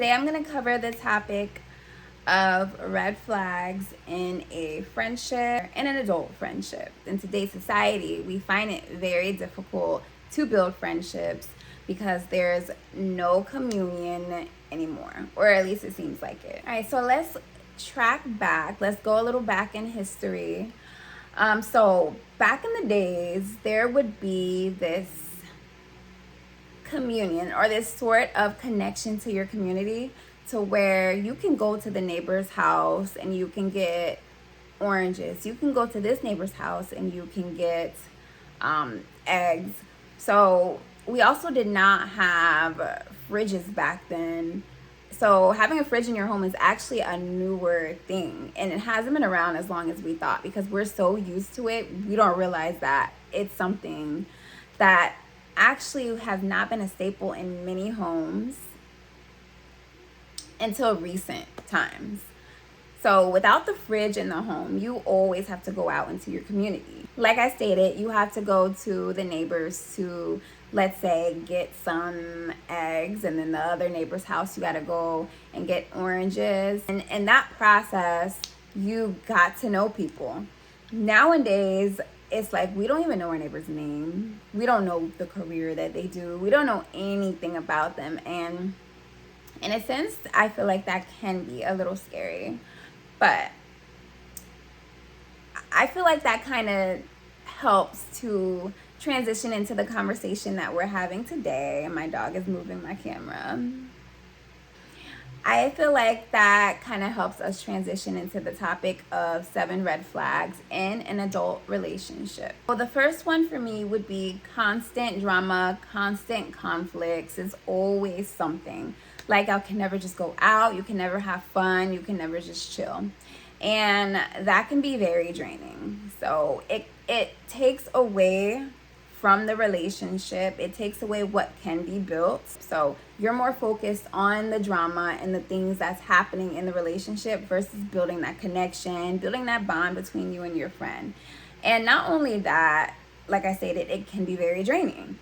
today I'm going to cover the topic of red flags in a friendship, in an adult friendship. In today's society, we find it very difficult to build friendships because there's no communion anymore, or at least it seems like it. All right, so let's track back. Let's go a little back in history. So back in the days, there would be this communion or this sort of connection to your community to where you can go to the neighbor's house and you can get oranges. You can go to this neighbor's house and you can get eggs. So we also did not have fridges back then. So having a fridge in your home is actually a newer thing, and it hasn't been around as long as we thought because we're so used to it. We don't realize that it's something that actually has not been a staple in many homes until recent times. So without the fridge in the home, you always have to go out into your community. Like I stated, you have to go to the neighbors to, let's say, get some eggs, and then the other neighbor's house, you got to go and get oranges. And in that process, you got to know people. Nowadays, it's like we don't even know our neighbor's name. We don't know the career that they do. We don't know anything about them. And in a sense, I feel like that can be a little scary. But I feel like that kind of helps to transition into the conversation that we're having today. My dog is moving my camera. I feel like that kind of helps us transition into the topic of 7 red flags in an adult relationship. Well, the first one for me would be constant drama, constant conflicts. Is always something. Like, I can never just go out. You can never have fun. You can never just chill. And that can be very draining. So it takes away from the relationship. It takes away what can be built. So you're more focused on the drama and the things that's happening in the relationship versus building that connection, building that bond between you and your friend. And not only that, like I stated, it can be very draining.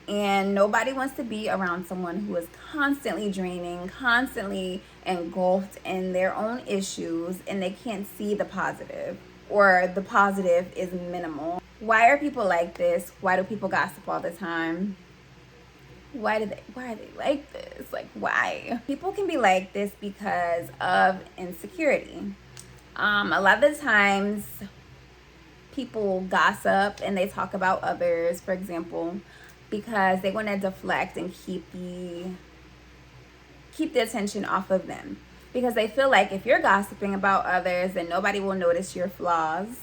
And nobody wants to be around someone who is constantly draining, constantly engulfed in their own issues, and they can't see the positive, or the positive is minimal. Why are people like this? Why do people gossip all the time? Why are they like this? Like, why? People can be like this because of insecurity. A lot of the times people gossip and they talk about others, for example, because they want to deflect and keep the attention off of them. Because they feel like if you're gossiping about others, then nobody will notice your flaws.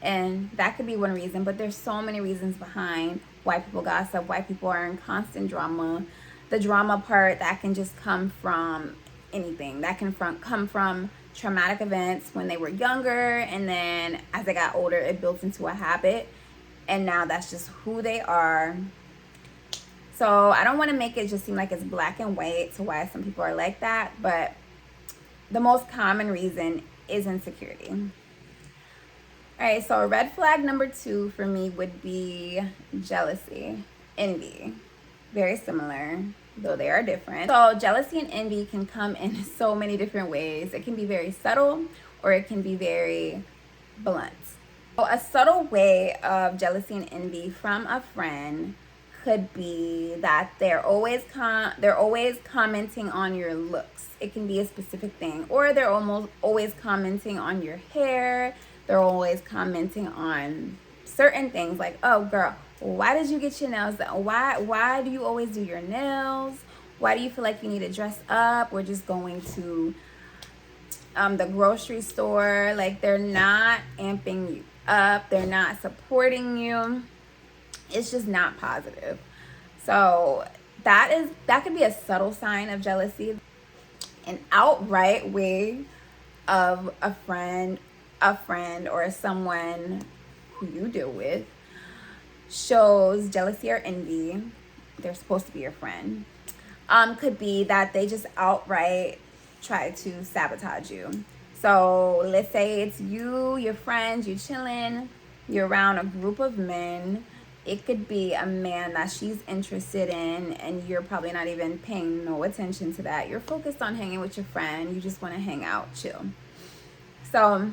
And that could be one reason, but there's so many reasons behind why people gossip, why people are in constant drama. The drama part, that can just come from anything. That can come from traumatic events when they were younger, and then as they got older, it built into a habit. And now that's just who they are. So I don't want to make it just seem like it's black and white to why some people are like that, but the most common reason is insecurity. All right, so red flag number 2 for me would be jealousy, envy. Very similar, though they are different. So jealousy and envy can come in so many different ways. It can be very subtle, or it can be very blunt. So a subtle way of jealousy and envy from a friend could be that they're always commenting on your looks. It can be a specific thing, or they're always commenting on your hair. They're always commenting on certain things, like, oh girl, why did you get your nails done? Why do you always do your nails? Why do you feel like you need to dress up? We're just going to the grocery store. Like, they're not amping you up. They're not supporting you. It's just not positive. So that could be a subtle sign of jealousy. An outright way of a friend or someone who you deal with shows jealousy or envy. They're supposed to be your friend. Could be that they just outright try to sabotage you. So let's say it's you, your friends, you chilling, you're around a group of men, It could be a man that she's interested in, and you're probably not even paying no attention to that. You're focused on hanging with your friend. You just want to hang out, chill. So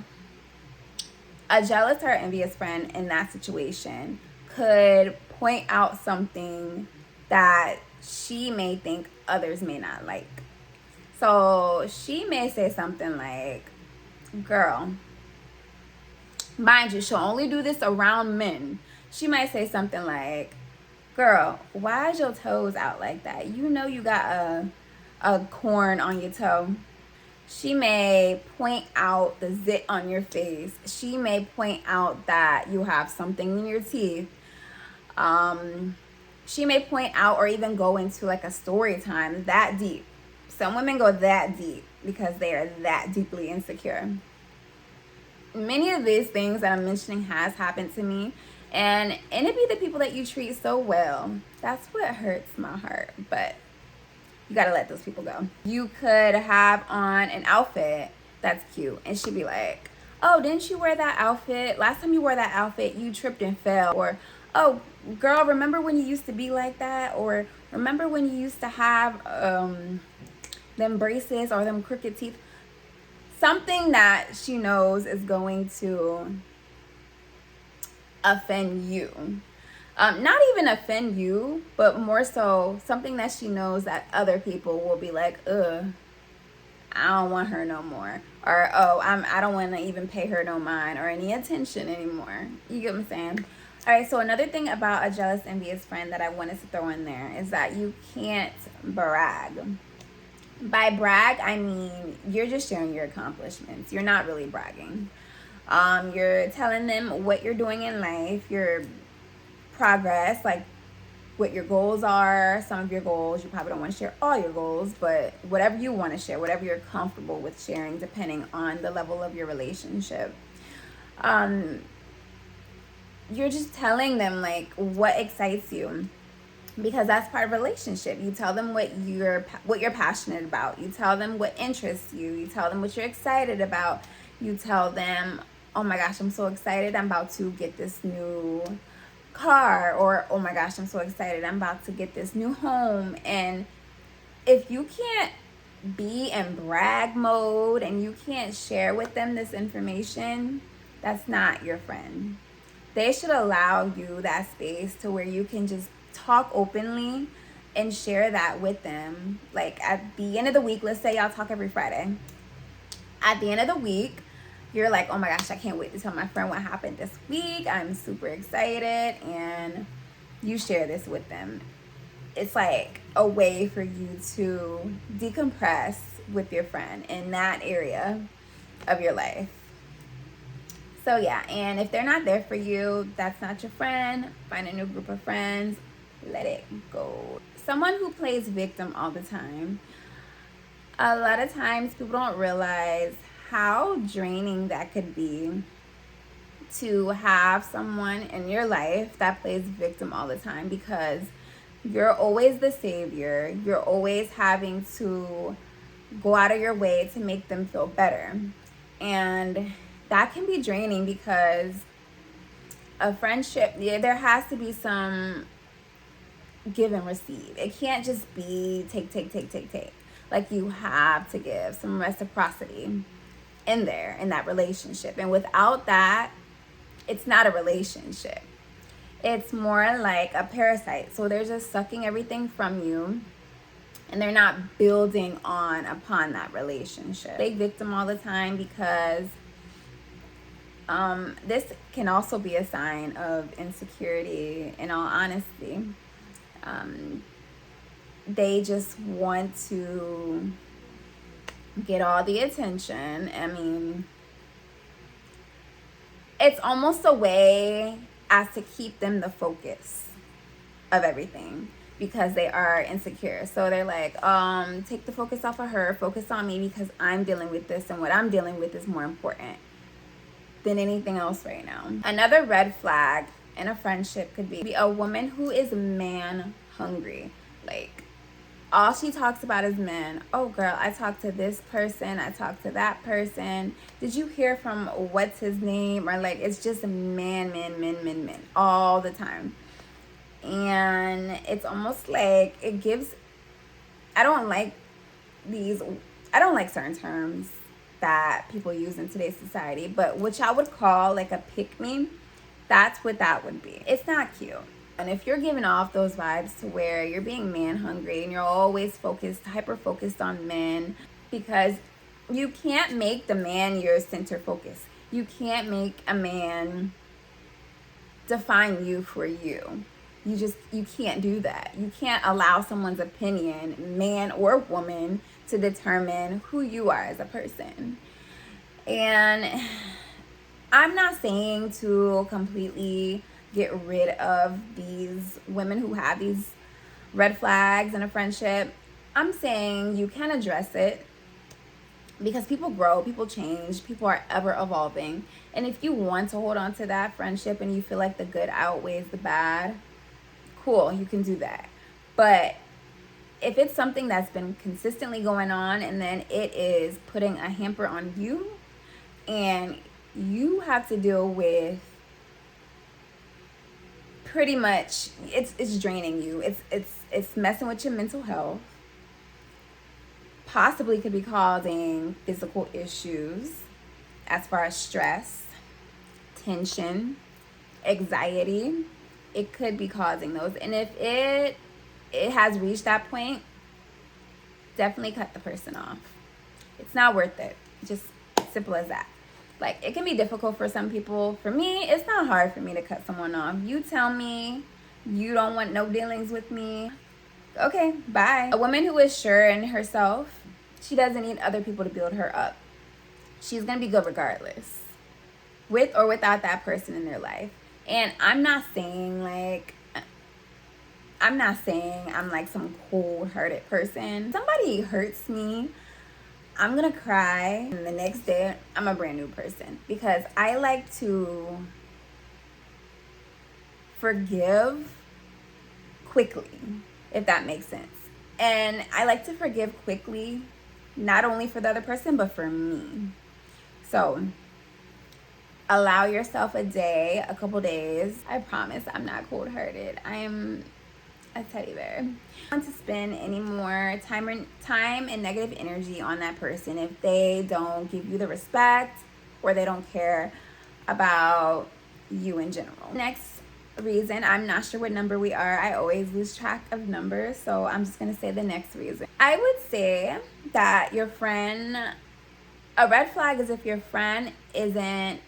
a jealous or envious friend in that situation could point out something that she may think others may not like. So she may say something like, girl, mind you, she'll only do this around men. She might say something like, girl, why is your toes out like that? You know you got a corn on your toe. She may point out the zit on your face. She may point out that you have something in your teeth. She may point out or even go into like a story time that deep. Some women go that deep because they are that deeply insecure. Many of these things that I'm mentioning has happened to me, and it be the people that you treat so well. That's what hurts my heart, but you gotta let those people go. You could have on an outfit that's cute, and she'd be like, oh, didn't you wear that outfit? Last time you wore that outfit, you tripped and fell. Or, oh, girl, remember when you used to be like that? Or remember when you used to have them braces or them crooked teeth? Something that she knows is going to offend you. Not even offend you, but more so something that she knows that other people will be like, I don't want her no more. Or, oh, I don't want to even pay her no mind or any attention anymore. You get what I'm saying? All right, so another thing about a jealous, envious friend that I wanted to throw in there is that you can't brag. By brag, I mean you're just sharing your accomplishments. You're not really bragging. You're telling them what you're doing in life, your progress, like what your goals are. Some of your goals, you probably don't want to share all your goals, but whatever you want to share, whatever you're comfortable with sharing, depending on the level of your relationship. You're just telling them like what excites you, because that's part of a relationship. You tell them what you're passionate about. You tell them what interests you. You tell them what you're excited about. You tell them, oh my gosh, I'm so excited, I'm about to get this new car. Or, oh my gosh, I'm so excited, I'm about to get this new home. And if you can't be in brag mode and you can't share with them this information, that's not your friend. They should allow you that space to where you can just talk openly and share that with them. Like at the end of the week, let's say y'all talk every Friday. At the end of the week, you're like, oh my gosh, I can't wait to tell my friend what happened this week. I'm super excited. And you share this with them. It's like a way for you to decompress with your friend in that area of your life. So yeah, and if they're not there for you, that's not your friend. Find a new group of friends. Let it go. Someone who plays victim all the time. A lot of times people don't realize how draining that could be to have someone in your life that plays victim all the time, because you're always the savior. You're always having to go out of your way to make them feel better. And that can be draining, because a friendship, there has to be some give and receive. It can't just be take. Like you have to give some reciprocity in there, in that relationship. And without that, it's not a relationship. It's more like a parasite. So they're just sucking everything from you, and they're not building upon that relationship. They victim all the time because this can also be a sign of insecurity, in all honesty. They just want to get all the attention. I mean, it's almost a way as to keep them the focus of everything, because they are insecure. So they're like, take the focus off of her, focus on me, because I'm dealing with this, and what I'm dealing with is more important than anything else right now. Another red flag in a friendship could be a woman who is man hungry. Like, all she talks about is men. Oh girl, I talked to this person, I talked to that person. Did you hear from what's his name? Or like, it's just men all the time. And it's almost like it gives, I don't like certain terms that people use in today's society, but which I would call like a pick me. That's what that would be. It's not cute. And if you're giving off those vibes to where you're being man hungry and you're always hyper focused on men, because you can't make the man your center focus. You can't make a man define you for you. You can't do that. You can't allow someone's opinion, man or woman, to determine who you are as a person. And I'm not saying to completely get rid of these women who have these red flags in a friendship. I'm saying you can address it, because people grow, people change, people are ever evolving. And if you want to hold on to that friendship and you feel like the good outweighs the bad, cool, you can do that. But if it's something that's been consistently going on and then it is putting a hamper on you, and you have to deal with pretty much, it's draining you, it's messing with your mental health, possibly could be causing physical issues as far as stress, tension, anxiety. It could be causing those. And if it has reached that point, definitely cut the person off. It's not worth it. Just simple as that. Like, it can be difficult for some people. For me, it's not hard for me to cut someone off. You tell me you don't want no dealings with me, okay, bye. A woman who is sure in herself, she doesn't need other people to build her up. She's gonna be good regardless, with or without that person in their life. And I'm not saying I'm like some cold-hearted person. Somebody hurts me, I'm gonna cry, and the next day I'm a brand new person, because I like to forgive quickly, if that makes sense. And I like to forgive quickly, not only for the other person, but for me. So allow yourself a day, a couple days. I promise I'm not cold-hearted. I am a teddy bear. I don't want to spend any more time and negative energy on that person if they don't give you the respect or they don't care about you in general. Next reason, I'm not sure what number we are. I always lose track of numbers, so I'm just gonna say the next reason. I would say that your friend, a red flag is if your friend isn't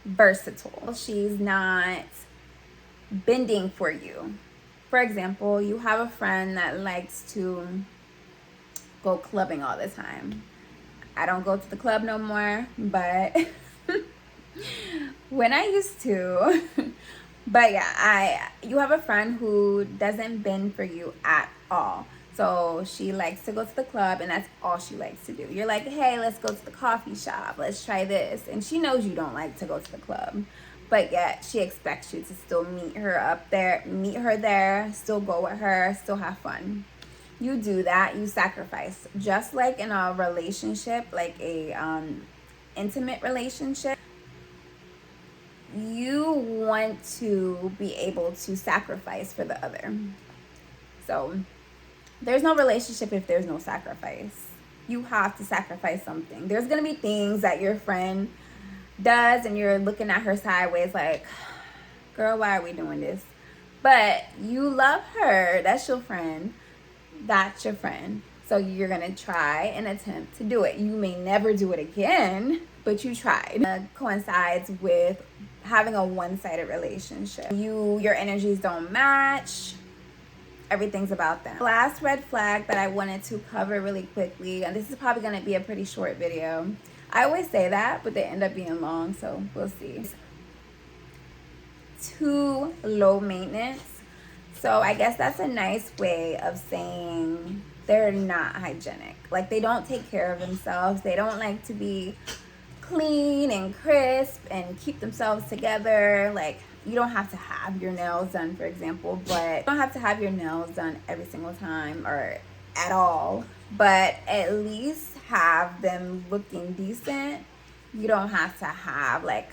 versatile. She's not bending for you. For example, you have a friend that likes to go clubbing all the time. I don't go to the club no more, but when I used to. But yeah, you have a friend who doesn't bend for you at all. So she likes to go to the club, and that's all she likes to do. You're like, hey, let's go to the coffee shop. Let's try this. And she knows you don't like to go to the club, but yet she expects you to still meet her there, still go with her, still have fun. You do that, you sacrifice. Just like in a relationship, like a intimate relationship, you want to be able to sacrifice for the other. So there's no relationship if there's no sacrifice. You have to sacrifice something. There's gonna be things that your friend does and you're looking at her sideways like, girl, why are we doing this? But you love her. That's your friend. That's your friend. So you're gonna try and attempt to do it. You may never do it again, but you tried. It coincides with having a one-sided relationship. Your energies don't match. Everything's about them. The last red flag that I wanted to cover really quickly, and this is probably gonna be a pretty short video. I always say that, but they end up being long, so we'll see. Too low maintenance. So I guess that's a nice way of saying they're not hygienic. Like, they don't take care of themselves. They don't like to be clean and crisp and keep themselves together. Like, you don't have to have your nails done, for example, but you don't have to have your nails done every single time or at all, but at least have them looking decent. You don't have to have like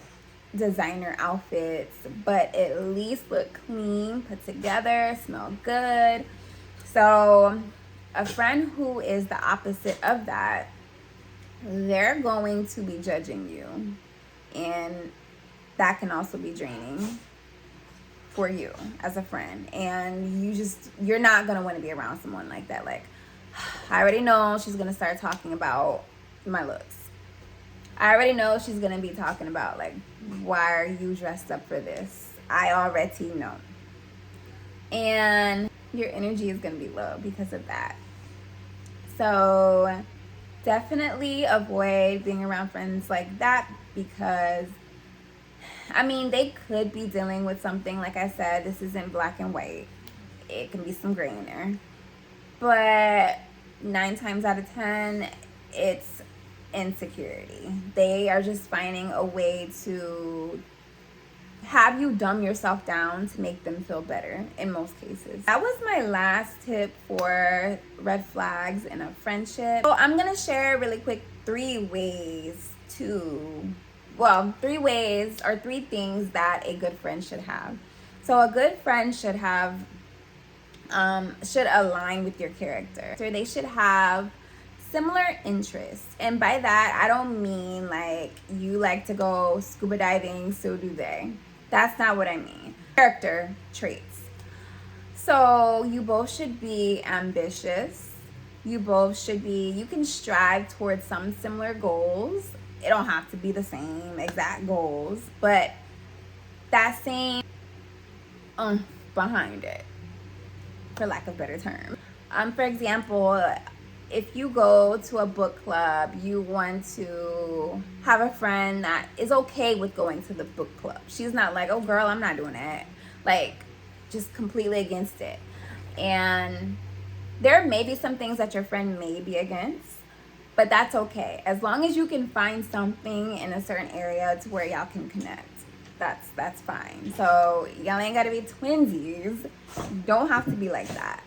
designer outfits, but at least look clean, put together, smell good. So a friend who is the opposite of that, they're going to be judging you, and that can also be draining for you as a friend. And you're not going to want to be around someone like that. Like, I already know she's going to start talking about my looks. I already know she's going to be talking about, like, why are you dressed up for this? I already know. And your energy is going to be low because of that. So definitely avoid being around friends like that, because I mean, they could be dealing with something. Like I said, this isn't black and white. It can be some gray in there. But 9 times out of 10, it's insecurity. They are just finding a way to have you dumb yourself down to make them feel better in most cases. That was my last tip for red flags in a friendship. So I'm gonna share really quick 3 ways or 3 things that a good friend should have. So a good friend should align with your character. So they should have similar interests. And by that, I don't mean like you like to go scuba diving, so do they. That's not what I mean. Character traits. So you both should be ambitious. You can strive towards some similar goals. It don't have to be the same exact goals, but that same behind it, for lack of a better term. For example, if you go to a book club, you want to have a friend that is okay with going to the book club. She's not like, oh girl, I'm not doing that. Like, just completely against it. And there may be some things that your friend may be against, but that's okay. As long as you can find something in a certain area to where y'all can connect, that's fine. So y'all ain't gotta be twinsies. You don't have to be like that.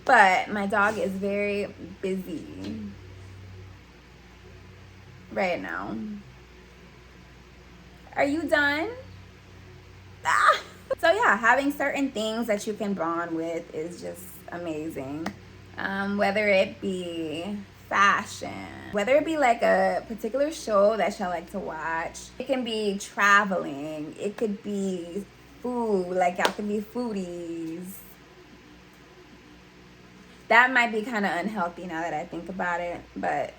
But my dog is very busy right now. Are you done? Ah. So yeah, having certain things that you can bond with is just amazing. Whether it be fashion, whether it be like a particular show that y'all like to watch, it can be traveling, it could be food, like y'all can be foodies. That might be kind of unhealthy now that I think about it, but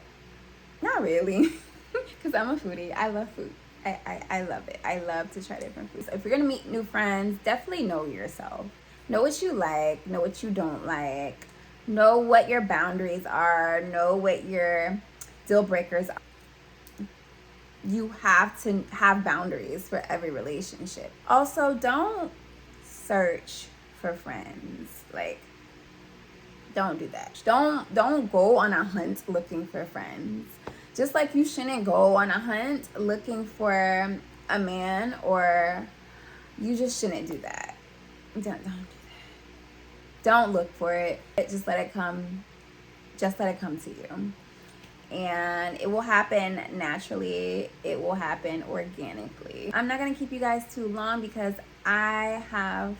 not really, because I'm a foodie. I love food. I love it. I love to try different foods. So if you're gonna meet new friends, definitely know yourself. Know what you like, know what you don't like, know what your boundaries are, know what your deal breakers are. You have to have boundaries for every relationship. Also, don't search for friends. Like, don't do that. Don't go on a hunt looking for friends. Just like you shouldn't go on a hunt looking for a man, or you just shouldn't do that. Don't do that. Don't look for it. Just let it come. Just let it come to you. And it will happen naturally. It will happen organically. I'm not going to keep you guys too long because I have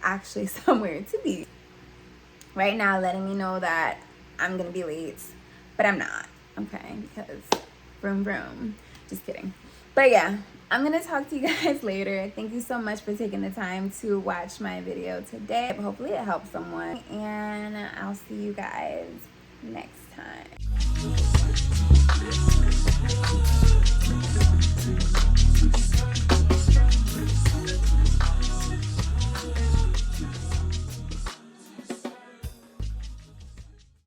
actually somewhere to be right now, letting me know that I'm going to be late, but I'm not. Okay, because vroom vroom. Just kidding. But yeah, I'm gonna talk to you guys later. Thank you so much for taking the time to watch my video today. Hopefully it helps someone, and I'll see you guys next time.